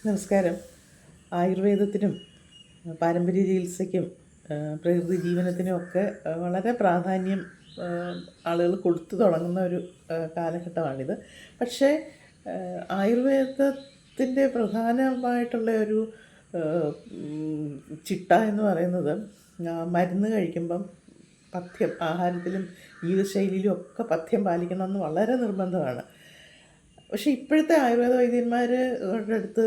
നമസ്കാരം. ആയുർവേദത്തിനും പാരമ്പര്യ ചികിത്സയ്ക്കും പ്രകൃതി ജീവനത്തിനും ഒക്കെ വളരെ പ്രാധാന്യം ആളുകൾ കൊടുത്തു തുടങ്ങുന്ന ഒരു കാലഘട്ടമാണിത്. പക്ഷേ ആയുർവേദത്തിൻ്റെ പ്രധാനമായിട്ടുള്ള ഒരു ചിട്ട എന്ന് പറയുന്നത് മരുന്ന് കഴിക്കുമ്പം പഥ്യം, ആഹാരത്തിലും ജീവിതശൈലിയിലും ഒക്കെ പഥ്യം പാലിക്കണമെന്ന് വളരെ നിർബന്ധമാണ്. പക്ഷേ ഇപ്പോഴത്തെ ആയുർവേദ വൈദ്യന്മാരുടെ അടുത്ത്,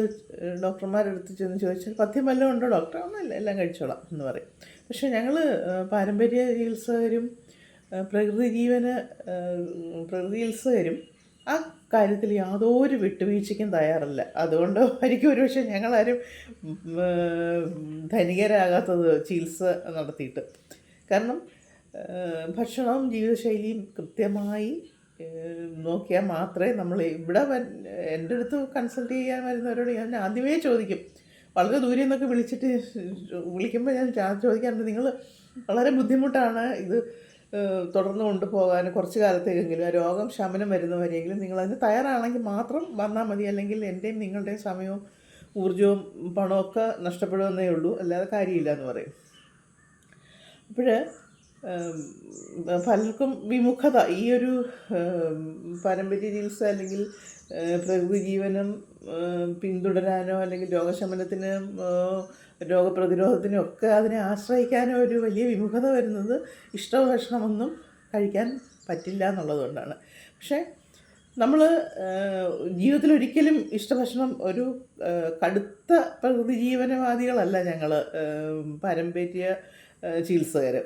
ഡോക്ടർമാരുടെ അടുത്ത് ചെന്ന് ചോദിച്ചാൽ പഥ്യം വല്ലതും ഉണ്ടോ ഡോക്ടർ? ഒന്നുമില്ല, എല്ലാം കഴിച്ചോളാം എന്ന് പറയും. പക്ഷേ ഞങ്ങൾ പാരമ്പര്യ ചികിത്സകരും പ്രകൃതി ചികിത്സകരും ആ കാര്യത്തിൽ യാതൊരു വിട്ടുവീഴ്ചയ്ക്കും തയ്യാറല്ല. അതുകൊണ്ട് ആയിരിക്കും ഒരുപക്ഷെ ഞങ്ങളാരും ധനികരാകാത്തത് ചികിത്സ നടത്തിയിട്ട്. കാരണം ഭക്ഷണവും ജീവിതശൈലിയും കൃത്യമായി നോക്കിയാൽ മാത്രമേ നമ്മൾ ഇവിടെ എൻ്റെ അടുത്ത് കൺസൾട്ട് ചെയ്യാൻ വരുന്നവരോട് ഞാൻ ആദ്യമേ ചോദിക്കും. വളരെ ദൂരെ നിന്നൊക്കെ വിളിക്കുമ്പോൾ ഞാൻ ചോദിക്കാറുണ്ട്, നിങ്ങൾ വളരെ ബുദ്ധിമുട്ടാണ് ഇത് തുടർന്ന് കൊണ്ടുപോകാൻ, കുറച്ച് കാലത്തേക്കെങ്കിലും ആ രോഗം ശമനം വരുന്നവരെങ്കിലും നിങ്ങളതിന് തയ്യാറാണെങ്കിൽ മാത്രം വന്നാൽ മതി, അല്ലെങ്കിൽ എൻ്റെയും നിങ്ങളുടെയും സമയവും ഊർജവും പണമൊക്കെ നഷ്ടപ്പെടുമെന്നേ ഉള്ളൂ, അല്ലാതെ കാര്യമില്ല എന്ന് പറയും. അപ്പോൾ പലർക്കും വിമുഖത ഈ ഒരു പാരമ്പര്യ ചികിത്സ അല്ലെങ്കിൽ പ്രകൃതി ജീവനം പിന്തുടരാനോ അല്ലെങ്കിൽ രോഗശമനത്തിന് രോഗപ്രതിരോധത്തിനും ഒക്കെ അതിനെ ആശ്രയിക്കാനോ ഒരു വലിയ വിമുഖത വരുന്നത് ഇഷ്ടഭക്ഷണമൊന്നും കഴിക്കാൻ പറ്റില്ല എന്നുള്ളതുകൊണ്ടാണ്. പക്ഷേ നമ്മൾ ജീവിതത്തിലൊരിക്കലും ഇഷ്ടഭക്ഷണം ഒരു കടുത്ത പ്രകൃതി ജീവനവാദികളല്ല ഞങ്ങൾ പാരമ്പര്യ ചികിത്സകർ.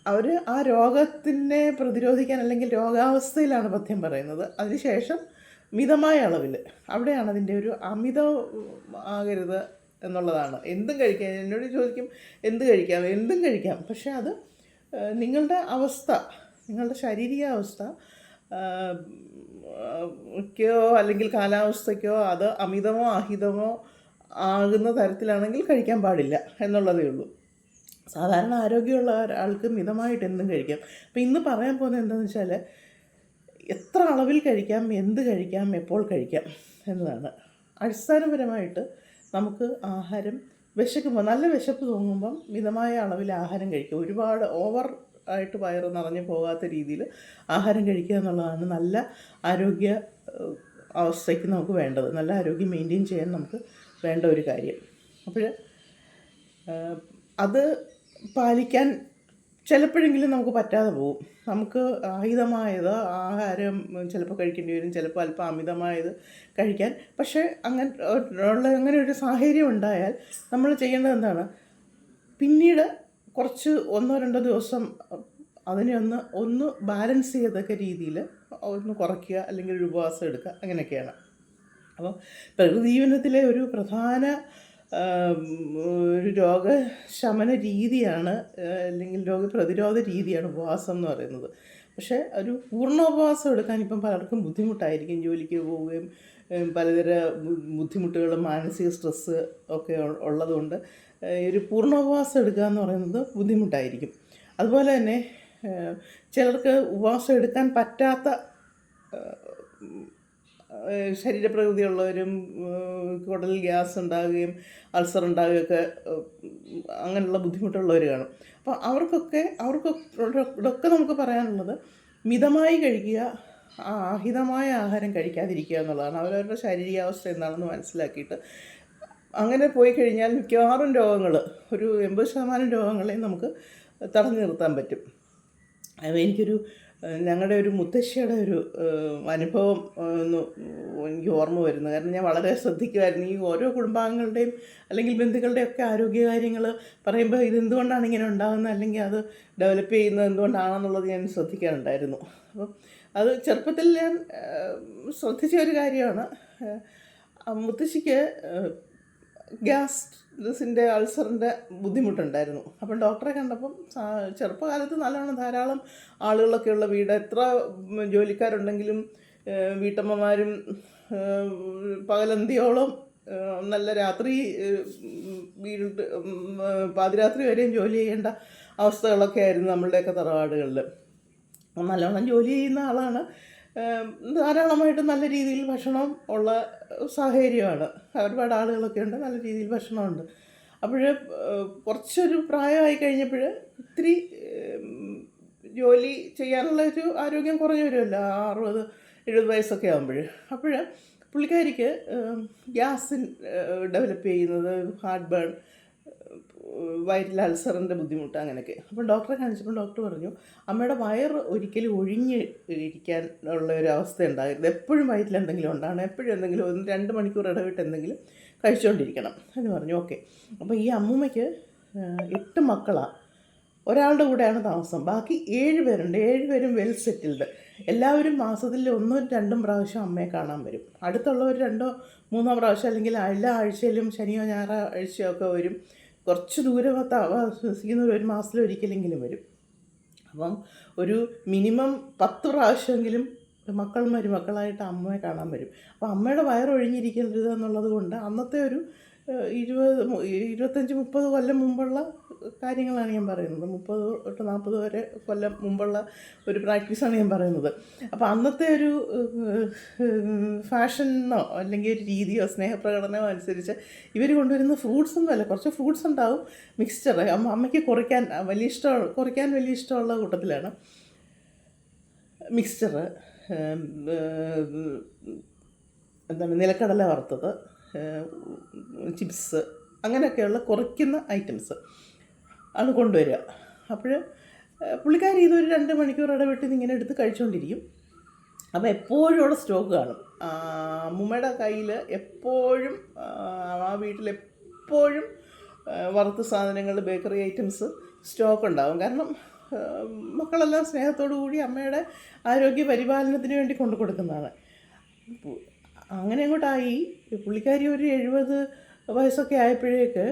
അവർ ആ രോഗത്തിനെ പ്രതിരോധിക്കാൻ അല്ലെങ്കിൽ രോഗാവസ്ഥയിലാണ് പഥ്യം പറയുന്നത്. അതിനുശേഷം മിതമായ അളവിൽ, അവിടെയാണ് അതിൻ്റെ ഒരു അമിതം ആകരുത് എന്നുള്ളതാണ്. എന്തും കഴിക്കാം. എന്നോട് ചോദിക്കും എന്തും കഴിക്കാം. പക്ഷേ അത് നിങ്ങളുടെ അവസ്ഥ, നിങ്ങളുടെ ശാരീരിക അവസ്ഥ ക്കോ അല്ലെങ്കിൽ കാലാവസ്ഥയ്ക്കോ അത് അമിതമോ അഹിതമോ ആകുന്ന തരത്തിലാണെങ്കിൽ കഴിക്കാൻ പാടില്ല എന്നുള്ളതേ ഉള്ളൂ. സാധാരണ ആരോഗ്യമുള്ള ഒരാൾക്ക് മിതമായിട്ട് എന്തും കഴിക്കാം. അപ്പോൾ ഇന്ന് പറയാൻ പോകുന്നത് എന്താണെന്ന് വെച്ചാൽ എത്ര അളവിൽ കഴിക്കാം, എന്ത് കഴിക്കാം, എപ്പോൾ കഴിക്കാം എന്നതാണ്. അടിസ്ഥാനപരമായിട്ട് നമുക്ക് ആഹാരം വിശക്കുമ്പോൾ, നല്ല വിശപ്പ് തോന്നുമ്പം മിതമായ അളവിൽ ആഹാരം കഴിക്കുക. ഒരുപാട് ഓവർ ആയിട്ട് വയറ് നിറഞ്ഞു പോകാത്ത രീതിയിൽ ആഹാരം കഴിക്കുക എന്നുള്ളതാണ് നല്ല ആരോഗ്യ അവസ്ഥയ്ക്ക് നമുക്ക് വേണ്ടത്. നല്ല ആരോഗ്യം മെയിൻറ്റെയിൻ ചെയ്യാൻ നമുക്ക് വേണ്ട ഒരു കാര്യം. അപ്പോൾ അത് പാലിക്കാൻ ചിലപ്പോഴെങ്കിലും നമുക്ക് പറ്റാതെ പോകും. നമുക്ക് അഹിതമായത് ആഹാരം ചിലപ്പോൾ കഴിക്കേണ്ടി വരും, ചിലപ്പോൾ അല്പം അമിതമായത് കഴിക്കാൻ. പക്ഷേ അങ്ങനെ ഒരു സാഹചര്യം ഉണ്ടായാൽ നമ്മൾ ചെയ്യേണ്ടത് എന്താണ്? പിന്നീട് കുറച്ച് 1-2 ദിവസം അതിനെ ഒന്ന് ബാലൻസ് ചെയ്തൊക്കെ രീതിയിൽ ഒന്ന് കുറയ്ക്കുക, അല്ലെങ്കിൽ ഒരു ഉപവാസം എടുക്കുക, അങ്ങനെയൊക്കെയാണ്. അപ്പോൾ പ്രകൃതിജീവനത്തിലെ ഒരു പ്രധാന ഒരു രോഗശമന രീതിയാണ്, അല്ലെങ്കിൽ രോഗപ്രതിരോധ രീതിയാണ് ഉപവാസം എന്ന് പറയുന്നത്. പക്ഷേ ഒരു പൂർണ്ണോപവാസം എടുക്കാൻ ഇപ്പം പലർക്കും ബുദ്ധിമുട്ടായിരിക്കും. ജോലിക്ക് പോവുകയും പലതര ബുദ്ധിമുട്ടുകളും മാനസിക സ്ട്രെസ്സ് ഒക്കെ ഉള്ളതുകൊണ്ട് ഒരു പൂർണ്ണോപവാസം എടുക്കുക എന്ന് പറയുന്നത് ബുദ്ധിമുട്ടായിരിക്കും. അതുപോലെ തന്നെ ചിലർക്ക് ഉപവാസം എടുക്കാൻ പറ്റാത്ത ശരീരപ്രകൃതിയുള്ളവരും കുടലിൽ ഗ്യാസ് ഉണ്ടാകുകയും അൾസർ ഉണ്ടാകുകയൊക്കെ അങ്ങനെയുള്ള ബുദ്ധിമുട്ടുള്ളവർ കാണും. അപ്പോൾ അവർക്കൊക്കെ നമുക്ക് പറയാനുള്ളത് മിതമായി കഴിക്കുക, അഹിതമായ ആഹാരം കഴിക്കാതിരിക്കുക എന്നുള്ളതാണ്. അവരവരുടെ ശാരീരികാവസ്ഥ എന്താണെന്ന് മനസ്സിലാക്കിയിട്ട് അങ്ങനെ പോയി കഴിഞ്ഞാൽ മിക്കവാറും രോഗങ്ങൾ, ഒരു 80% രോഗങ്ങളെയും നമുക്ക് തടഞ്ഞു നിർത്താൻ പറ്റും. ഞങ്ങളുടെ ഒരു മുത്തശ്ശിയുടെ ഒരു അനുഭവം എനിക്ക് ഓർമ്മ വരുന്നത്. കാരണം ഞാൻ വളരെ ശ്രദ്ധിക്കുമായിരുന്നു ഈ ഓരോ കുടുംബാംഗങ്ങളുടെയും അല്ലെങ്കിൽ ബന്ധുക്കളുടെയൊക്കെ ആരോഗ്യകാര്യങ്ങൾ പറയുമ്പോൾ ഇതെന്തുകൊണ്ടാണ് ഇങ്ങനെ ഉണ്ടാകുന്നത്, അല്ലെങ്കിൽ അത് ഡെവലപ്പ് ചെയ്യുന്നത് എന്തുകൊണ്ടാണെന്നുള്ളത് ഞാൻ ശ്രദ്ധിക്കാറുണ്ടായിരുന്നു. അപ്പം അത് ചെറുപ്പത്തിൽ ഞാൻ ശ്രദ്ധിച്ച ഒരു കാര്യമാണ്. മുത്തശ്ശിക്ക് ഗ്യാസിൻ്റെ അൾസറിൻ്റെ ബുദ്ധിമുട്ടുണ്ടായിരുന്നു. അപ്പം ഡോക്ടറെ കണ്ടപ്പം ചെറുപ്പകാലത്ത് ധാരാളം ആളുകളൊക്കെയുള്ള വീട്, എത്ര ജോലിക്കാരുണ്ടെങ്കിലും വീട്ടമ്മമാരും പകലന്തിയോളം നല്ല രാത്രി വീട് പാതിരാത്രി വരെയും ജോലി ചെയ്യേണ്ട അവസ്ഥകളൊക്കെ ആയിരുന്നു നമ്മളുടെയൊക്കെ തറവാടുകളിൽ. നല്ലോണം ജോലി ചെയ്യുന്ന ആളാണ്. ധാരാളമായിട്ട് നല്ല രീതിയിൽ ഭക്ഷണം ഉള്ള സാഹചര്യമാണ്. ഒരുപാട് ആളുകളൊക്കെ ഉണ്ട്, നല്ല രീതിയിൽ ഭക്ഷണമുണ്ട്. അപ്പോൾ കുറച്ചൊരു പ്രായമായി കഴിഞ്ഞപ്പോൾ ഇത്തിരി ജോലി ചെയ്യാനുള്ള ഒരു ആരോഗ്യം കുറഞ്ഞു വരുമല്ലോ, 60-70 വയസ്സൊക്കെ ആകുമ്പോൾ. അപ്പോൾ പുള്ളിക്കാരിക്ക് ഗ്യാസിൻ ഡെവലപ്പ് ചെയ്യുന്നത്, ഹാർട്ട് ബേൺ, വയറ്റിൽ അൾസറിൻ്റെ ബുദ്ധിമുട്ട്, അങ്ങനെയൊക്കെ. അപ്പോൾ ഡോക്ടറെ കാണിച്ചപ്പോൾ ഡോക്ടർ പറഞ്ഞു അമ്മയുടെ വയറ് ഒരിക്കലും ഒഴിഞ്ഞ് ഇരിക്കാൻ ഉള്ള ഒരു അവസ്ഥ ഉണ്ടാകരുത്, എപ്പോഴും വയറ്റിൽ എന്തെങ്കിലും ഉണ്ടാകണം, എപ്പോഴും എന്തെങ്കിലും 1-2 മണിക്കൂർ ഇടവിട്ട് എന്തെങ്കിലും കഴിച്ചുകൊണ്ടിരിക്കണം എന്ന് പറഞ്ഞു. ഓക്കെ. അപ്പോൾ ഈ അമ്മൂമ്മയ്ക്ക് 8 മക്കളാണ്. ഒരാളുടെ കൂടെയാണ് താമസം, ബാക്കി 7 പേരുണ്ട്. 7 പേരും വെൽ സെറ്റിൽഡ്. എല്ലാവരും മാസത്തിൽ 1-2 പ്രാവശ്യം അമ്മയെ കാണാൻ വരും. അടുത്തുള്ളവർ 2-3 പ്രാവശ്യം, അല്ലെങ്കിൽ എല്ലാ ആഴ്ചയിലും ശനിയോ ഞായറാഴ്ചയോ ഒക്കെ വരും. കുറച്ച് ദൂരം താമസിക്കുന്നവർ ഒരു മാസത്തിലൊരിക്കലെങ്കിലും വരും. അപ്പം ഒരു മിനിമം 10 പ്രാവശ്യമെങ്കിലും മരുമക്കളായിട്ട് അമ്മയെ കാണാൻ വരും. അപ്പോൾ അമ്മയുടെ വയറൊഴിഞ്ഞിരിക്കരുത് എന്നുള്ളത് കൊണ്ട് അന്നത്തെ ഒരു 25-30 കൊല്ലം മുമ്പുള്ള കാര്യങ്ങളാണ് ഞാൻ പറയുന്നത്. 30-40 വരെ കൊല്ലം മുമ്പുള്ള ഒരു പ്രാക്ടീസാണ് ഞാൻ പറയുന്നത്. അപ്പോൾ അന്നത്തെ ഒരു ഫാഷനോ അല്ലെങ്കിൽ ഒരു രീതിയോ സ്നേഹപ്രകടനമോ അനുസരിച്ച് ഇവർ കൊണ്ടുവരുന്ന ഫ്രൂട്ട്സൊന്നുമല്ല, കുറച്ച് ഫ്രൂട്ട്സ് ഉണ്ടാവും, മിക്സ്ചർ. അമ്മയ്ക്ക് കുറയ്ക്കാൻ വലിയ ഇഷ്ടമുള്ള കൂട്ടത്തിലാണ് മിക്സ്ചർ, എന്താണ് നിലക്കടല വറുത്തത്, ചിപ്സ്, അങ്ങനെയൊക്കെയുള്ള കുറയ്ക്കുന്ന ഐറ്റംസ് ആണ് കൊണ്ടുവരിക. അപ്പോൾ പുള്ളിക്കാരി ഇതൊരു 2 മണിക്കൂർ ഇടവിട്ട് ഇങ്ങനെ എടുത്ത് കഴിച്ചുകൊണ്ടിരിക്കും. അപ്പോൾ എപ്പോഴും അവിടെ സ്റ്റോക്ക് കാണും. അമ്മൂമ്മയുടെ കയ്യിൽ എപ്പോഴും, ആ വീട്ടിലെപ്പോഴും വറുത്ത സാധനങ്ങൾ, ബേക്കറി ഐറ്റംസ് സ്റ്റോക്ക് ഉണ്ടാകും. കാരണം മക്കളെല്ലാം സ്നേഹത്തോടു കൂടി അമ്മയുടെ ആരോഗ്യ പരിപാലനത്തിന് വേണ്ടി കൊണ്ടു കൊടുക്കുന്നതാണ്. അങ്ങനെ അങ്ങോട്ടായി പുള്ളിക്കാരി ഒരു 70 വയസ്സൊക്കെ ആയപ്പോഴേക്ക്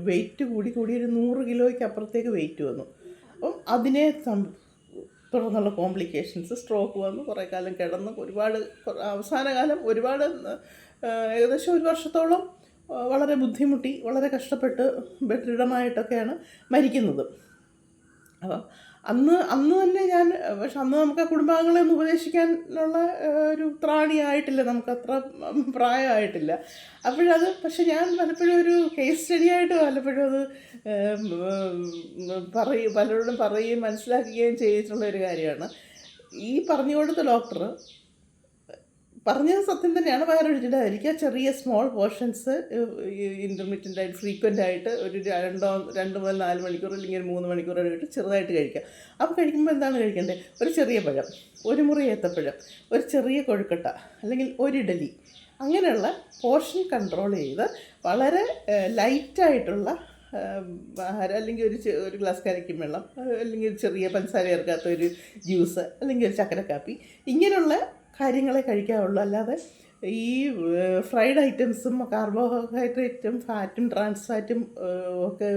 വെയിറ്റ് കൂടി ഒരു 100 കിലോയ്ക്ക് അപ്പുറത്തേക്ക് വെയിറ്റ് വന്നു. അപ്പം അതിനെ തുടർന്നുള്ള കോംപ്ലിക്കേഷൻസ്, സ്ട്രോക്ക് വന്നു, കുറേ കാലം കിടന്ന്, അവസാന കാലം ഏകദേശം 1 വർഷത്തോളം വളരെ ബുദ്ധിമുട്ടി, വളരെ കഷ്ടപ്പെട്ട് ബെഡ്രിഡമായിട്ടൊക്കെയാണ് മരിക്കുന്നത്. അപ്പം അന്ന് തന്നെ പക്ഷെ അന്ന് നമുക്ക് ആ കുടുംബാംഗങ്ങളെ ഒന്ന് ഉപദേശിക്കാനുള്ള ഒരു ത്രാണിയായിട്ടില്ല, നമുക്കത്ര പ്രായമായിട്ടില്ല. പക്ഷെ ഞാൻ പലപ്പോഴും ഒരു കേസ് സ്റ്റഡിയായിട്ട് പലപ്പോഴും അത് പലരോടും പറയുകയും മനസ്സിലാക്കുകയും ചെയ്തിട്ടുള്ളൊരു കാര്യമാണ്. ഈ പറഞ്ഞു കൊടുത്ത ഡോക്ടർ പറഞ്ഞത് സത്യം തന്നെയാണ്. വയറൊഴിച്ചിട്ടായിരിക്കുക, ചെറിയ സ്മോൾ പോർഷൻസ് ഇൻ്റർമീഡിയൻ്റായിട്ട് ഫ്രീക്വൻ്റായിട്ട് ഒരു 2 മുതൽ 4 മണിക്കൂർ അല്ലെങ്കിൽ 3 മണിക്കൂർ ഇടവിട്ട് ചെറുതായിട്ട് കഴിക്കുക. അപ്പോൾ കഴിക്കുമ്പോൾ എന്താണ് കഴിക്കേണ്ടത്? ഒരു ചെറിയ പഴം, ഒരു മുറി ഏത്തപ്പഴം, ഒരു ചെറിയ കൊഴുക്കട്ട, അല്ലെങ്കിൽ ഒരു ഇഡലി, അങ്ങനെയുള്ള പോർഷൻ കൺട്രോൾ ചെയ്ത് വളരെ ലൈറ്റായിട്ടുള്ള ആഹാരം, അല്ലെങ്കിൽ ഒരു ഗ്ലാസ് കലക്കും വെള്ളം, അല്ലെങ്കിൽ ചെറിയ പഞ്ചസാര ചേർക്കാത്ത ഒരു ജ്യൂസ്, അല്ലെങ്കിൽ ഒരു ചക്കരക്കാപ്പി, ഇങ്ങനെയുള്ള കാര്യങ്ങളെ കഴിക്കാവുള്ളൂ. അല്ലാതെ ഈ ഫ്രൈഡ് ഐറ്റംസും കാർബോഹൈഡ്രേറ്റും ഫാറ്റും ട്രാൻസ് ഫാറ്റും ഒക്കെ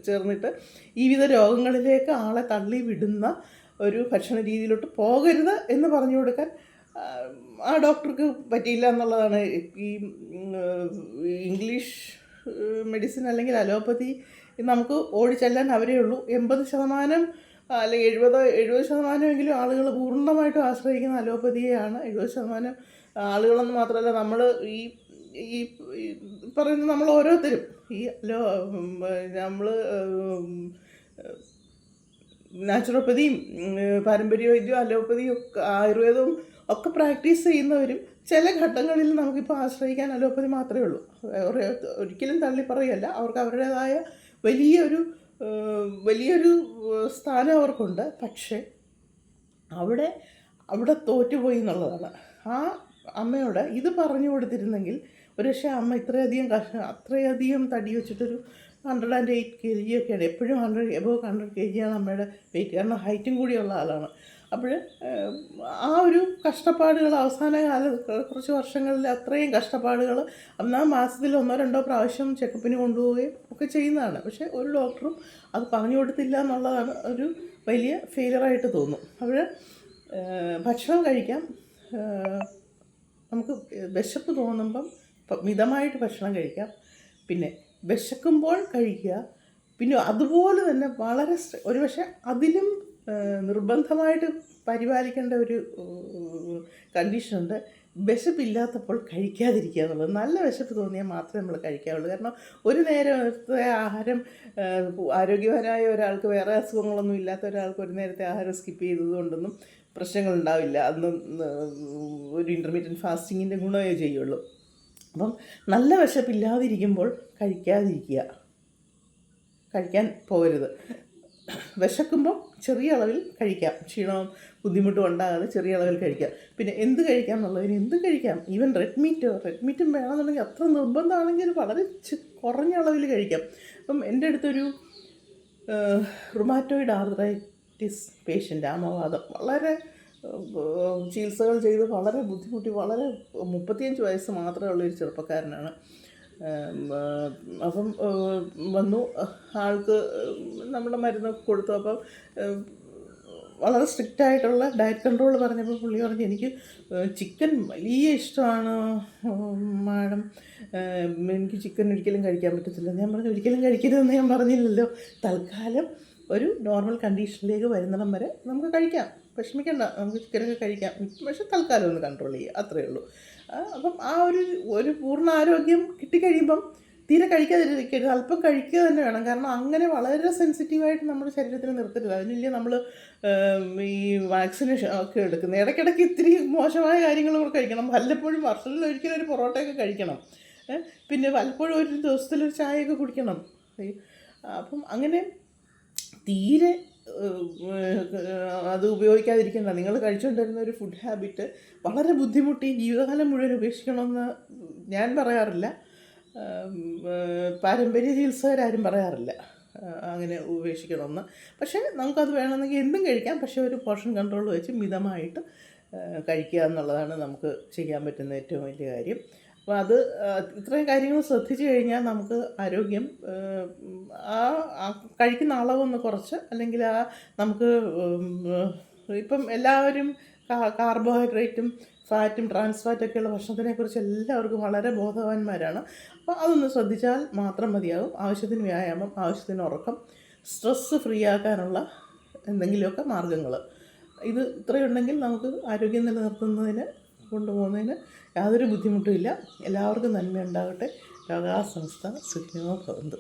ചേർന്നിട്ട് ഈ വിധ രോഗങ്ങളിലേക്ക് ആളെ തള്ളി വിടുന്ന ഒരു ഭക്ഷണ രീതിയിലോട്ട് പോകരുത് എന്ന് പറഞ്ഞു കൊടുക്കാൻ ആ ഡോക്ടർക്ക് പറ്റിയില്ല എന്നുള്ളതാണ്. ഈ ഇംഗ്ലീഷ് മെഡിസിൻ അല്ലെങ്കിൽ അലോപ്പതി നമുക്ക് ഓടിച്ചെല്ലാൻ അവരേ ഉള്ളൂ. 80% അല്ലെങ്കിൽ 70% ആളുകൾ പൂർണ്ണമായിട്ടും ആശ്രയിക്കുന്ന അലോപ്പതിയെയാണ്. 70% ആളുകളെന്ന് മാത്രമല്ല, നമ്മൾ ഈ പറയുന്ന നമ്മൾ ഓരോരുത്തരും നമ്മൾ നാച്ചുറോപ്പതിയും പാരമ്പര്യ വൈദ്യവും അലോപ്പതിയും ഒക്കെ ആയുർവേദവും ഒക്കെ പ്രാക്ടീസ് ചെയ്യുന്നവരും ചില ഘട്ടങ്ങളിൽ നമുക്കിപ്പോൾ ആശ്രയിക്കാൻ അലോപ്പതി മാത്രമേ ഉള്ളൂ. ഒരിക്കലും തള്ളി പറയുകയല്ല, അവർക്ക് അവരുടേതായ വലിയൊരു സ്ഥാനം അവർക്കുണ്ട്. പക്ഷേ അവിടെ തോറ്റുപോയി എന്നുള്ളതാണ്. ആ അമ്മയോട് ഇത് പറഞ്ഞു കൊടുത്തിരുന്നെങ്കിൽ ഒരുപക്ഷെ അമ്മ അത്രയധികം തടി വെച്ചിട്ടൊരു 108 kg ഒക്കെയാണ്. എപ്പോഴും 100 kg ആണ് അമ്മയുടെ വെയിറ്റ്, കാരണം ഹൈറ്റും കൂടിയുള്ള ആളാണ്. അപ്പോൾ ആ ഒരു കഷ്ടപ്പാടുകൾ അവസാന കുറച്ച് വർഷങ്ങളിൽ അത്രയും കഷ്ടപ്പാടുകൾ മാസത്തിൽ 1-2 പ്രാവശ്യം ചെക്കപ്പിന് കൊണ്ടുപോവുകയും ഒക്കെ ചെയ്യുന്നതാണ്. പക്ഷേ ഒരു ഡോക്ടറും അത് പറഞ്ഞു കൊടുത്തില്ല എന്നുള്ളതാണ് ഒരു വലിയ ഫെയിലിയറായിട്ട് തോന്നും. അപ്പോൾ ഭക്ഷണം കഴിക്കാം, നമുക്ക് വിശപ്പ് തോന്നുമ്പം മിതമായിട്ട് ഭക്ഷണം കഴിക്കാം, പിന്നെ വിശക്കുമ്പോൾ കഴിക്കുക, പിന്നെ അതുപോലെ തന്നെ ഒരുപക്ഷെ അതിലും നിർബന്ധമായിട്ട് പരിപാലിക്കേണ്ട ഒരു കണ്ടീഷനുണ്ട്. വിശപ്പില്ലാത്തപ്പോൾ കഴിക്കാതിരിക്കുക എന്നുള്ളത്. നല്ല വിശപ്പ് തോന്നിയാൽ മാത്രമേ നമ്മൾ കഴിക്കാവുള്ളൂ. കാരണം ഒരു നേരത്തെ ആഹാരം ആരോഗ്യപരമായ ഒരാൾക്ക്, വേറെ അസുഖങ്ങളൊന്നും ഇല്ലാത്ത ഒരാൾക്ക് ഒരു നേരത്തെ ആഹാരം സ്കിപ്പ് ചെയ്തതുകൊണ്ടൊന്നും പ്രശ്നങ്ങളുണ്ടാവില്ല. അതൊന്നും ഒരു ഇൻ്റർമീഡിയറ്റ് ഫാസ്റ്റിങ്ങിൻ്റെ ഗുണമേ ചെയ്യുള്ളൂ. അപ്പം നല്ല വിശപ്പില്ലാതിരിക്കുമ്പോൾ കഴിക്കാൻ പോകരുത്. വിശക്കുമ്പോൾ ചെറിയ അളവിൽ കഴിക്കാം, ക്ഷീണവും ബുദ്ധിമുട്ടും ഉണ്ടാകാതെ ചെറിയ അളവിൽ കഴിക്കാം. പിന്നെ എന്ത് കഴിക്കാം എന്നുള്ളതിന് എന്തും കഴിക്കാം. ഈവൻ റെഡ് മീറ്റും വേണമെന്നുണ്ടെങ്കിൽ, അത്ര നിർബന്ധമാണെങ്കിൽ വളരെ കുറഞ്ഞ അളവിൽ കഴിക്കാം. അപ്പം എൻ്റെ അടുത്തൊരു റുമാറ്റോയിഡ് ആർത്രൈറ്റിസ് പേഷ്യൻ്റ്, ആമവാദം, വളരെ ചികിത്സകൾ ചെയ്ത് വളരെ ബുദ്ധിമുട്ടി, വളരെ 35 വയസ്സ് മാത്രമേ ഉള്ളൊരു ചെറുപ്പക്കാരനാണ്. അപ്പം വന്നു, ആൾക്ക് നമ്മുടെ മരുന്ന് കൊടുത്തു. അപ്പം വളരെ സ്ട്രിക്റ്റായിട്ടുള്ള ഡയറ്റ് കൺട്രോൾ പറഞ്ഞപ്പോൾ പുള്ളി പറഞ്ഞു, എനിക്ക് ചിക്കൻ വലിയ ഇഷ്ടമാണ് മാഡം, എനിക്ക് ചിക്കൻ ഒരിക്കലും കഴിക്കാൻ പറ്റത്തില്ല. ഞാൻ പറഞ്ഞു, ഒരിക്കലും കഴിക്കരുതെന്ന് ഞാൻ പറഞ്ഞില്ലല്ലോ. തൽക്കാലം ഒരു നോർമൽ കണ്ടീഷനിലേക്ക് വരുന്നിടം വരെ നമുക്ക് കഴിക്കാം, വിഷമിക്കണ്ട, നമുക്ക് ചിക്കനൊക്കെ കഴിക്കാം, പക്ഷെ തൽക്കാലം ഒന്ന് കൺട്രോൾ ചെയ്യുക, അത്രയേ ഉള്ളൂ. അപ്പം ആ ഒരു പൂർണ്ണ ആരോഗ്യം കിട്ടിക്കഴിയുമ്പം തീരെ കഴിക്കാതിരിക്കരുത്, അല്പം കഴിക്കുക തന്നെ വേണം. കാരണം അങ്ങനെ വളരെ സെൻസിറ്റീവായിട്ട് നമ്മുടെ ശരീരത്തിന് നിർത്തരുത്. അതിനില്ലേ നമ്മൾ ഈ വാക്സിനേഷൻ ഒക്കെ എടുക്കുന്നത്. ഇടയ്ക്കിടയ്ക്ക് ഇത്തിരി മോശമായ കാര്യങ്ങൾ കൂടെ കഴിക്കണം. വല്ലപ്പോഴും വർഷത്തിൽ ഒരിക്കലും ഒരു പൊറോട്ടയൊക്കെ കഴിക്കണം. പിന്നെ വല്ലപ്പോഴും ഒരു ദിവസത്തിലൊരു ചായയൊക്കെ കുടിക്കണം. അപ്പം അങ്ങനെ തീരെ അത് ഉപയോഗിക്കാതിരിക്കേണ്ട. നിങ്ങൾ കഴിച്ചുകൊണ്ടിരുന്ന ഒരു ഫുഡ് ഹാബിറ്റ് വളരെ ബുദ്ധിമുട്ടി ജീവിതകാലം മുഴുവൻ ഉപേക്ഷിക്കണമെന്ന് ഞാൻ പറയാറില്ല, പാരമ്പര്യ ചികിത്സകരാരും പറയാറില്ല അങ്ങനെ ഉപേക്ഷിക്കണമെന്ന്. പക്ഷേ നമുക്കത് വേണമെന്നെങ്കിൽ എന്തും കഴിക്കാം, പക്ഷേ ഒരു പോർഷൻ കൺട്രോൾ വെച്ച് മിതമായിട്ട് കഴിക്കുക എന്നുള്ളതാണ് നമുക്ക് ചെയ്യാൻ പറ്റുന്ന ഏറ്റവും വലിയ കാര്യം. അപ്പോൾ അത് ഇത്രയും കാര്യങ്ങൾ ശ്രദ്ധിച്ചു കഴിഞ്ഞാൽ നമുക്ക് ആരോഗ്യം കഴിക്കുന്ന അളവൊന്ന് കുറച്ച്, അല്ലെങ്കിൽ നമുക്ക് ഇപ്പം എല്ലാവരും കാർബോഹൈഡ്രേറ്റും ഫാറ്റും ട്രാൻസ് ഫാറ്റൊക്കെയുള്ള ഭക്ഷണത്തിനെക്കുറിച്ച് എല്ലാവർക്കും വളരെ ബോധവാന്മാരാണ്. അപ്പോൾ അതൊന്ന് ശ്രദ്ധിച്ചാൽ മാത്രം മതിയാകും. ആവശ്യത്തിന് വ്യായാമം, ആവശ്യത്തിന് ഉറക്കം, സ്ട്രെസ്സ് ഫ്രീ ആക്കാനുള്ള എന്തെങ്കിലുമൊക്കെ മാർഗ്ഗങ്ങൾ, ഇത് ഇത്രയുണ്ടെങ്കിൽ നമുക്ക് ആരോഗ്യം നിലനിർത്തുന്നതിന്, കൊണ്ടുപോകുന്നതിന് യാതൊരു ബുദ്ധിമുട്ടുമില്ല. എല്ലാവർക്കും നന്മയുണ്ടാകട്ടെ. ലോകാ സമസ്ത സുഖിനോ ഭവന്തു.